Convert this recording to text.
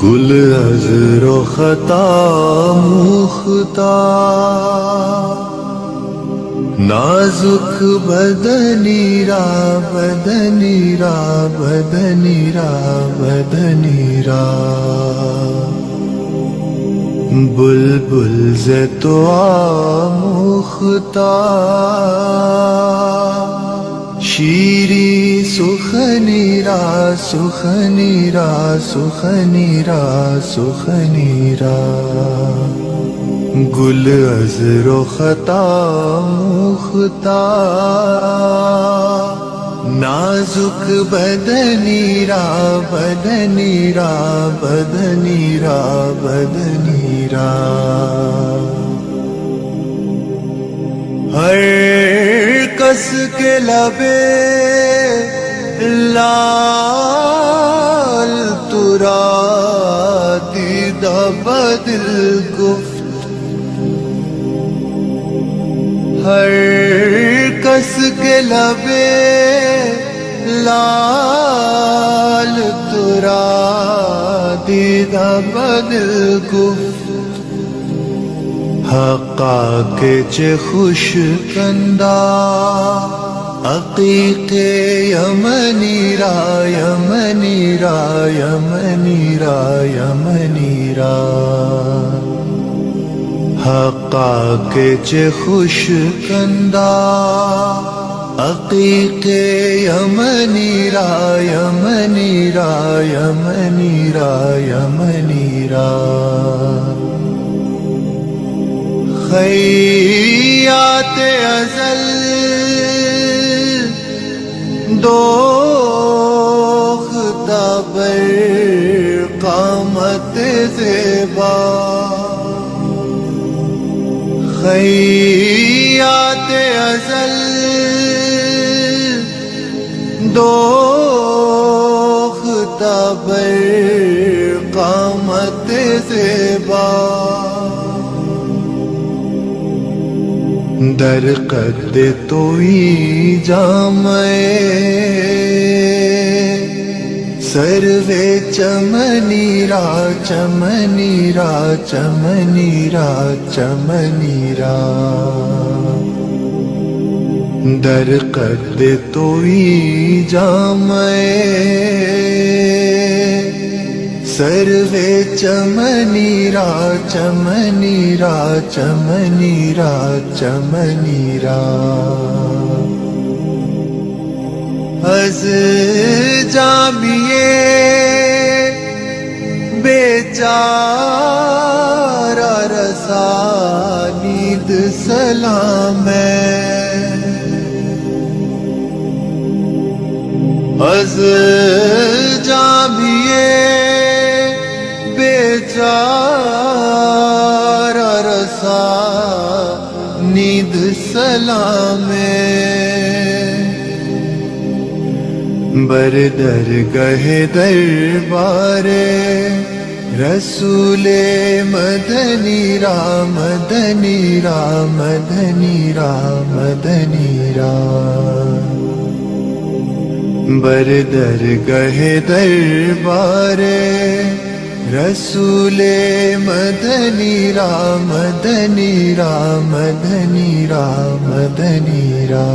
گل عذر و خطا مختار، نازک بدنی را بدنی را بدنی را بدنی را، بلبل ز تو آموختار، شیری سخنی را سخنی را سخنی را سخنی را، گل عذر و خطا مختار، نازک بدنی را بدنی را بدنی را بدنی را، ہر کس کے لبے لال ترا دیدہ بدل گفت، ہر کس کے لبے لال ترا دیدہ بدل گفت، حقا کے چه خوش کندا عقیق یمنی را یمنی را یمنی را یمنی را، حقا کے چه خوش کندا عقیق یمنی را یمنی را یمنی را یمنی را، خیات ازل دوختہ بر قامت زیبا، خیات ازل دوختہ بر قامت زیبا، در قد توئی جامع سروے چمنی را چمنی را چمنی را چمنی را، در قد توئی جامع سروے چمنی را چمنی را چمنی را چمنی را، از جامیے بیچارہ رسانید سلام ہے، از جامیے بیچارہ رسانید سلام ہے، بر درگہ دربار رسول مدنی را مدنی را مدنی را مدنی را، بر درگہ دربار رسول مدنی را مدنی را مدنی را مدنی را،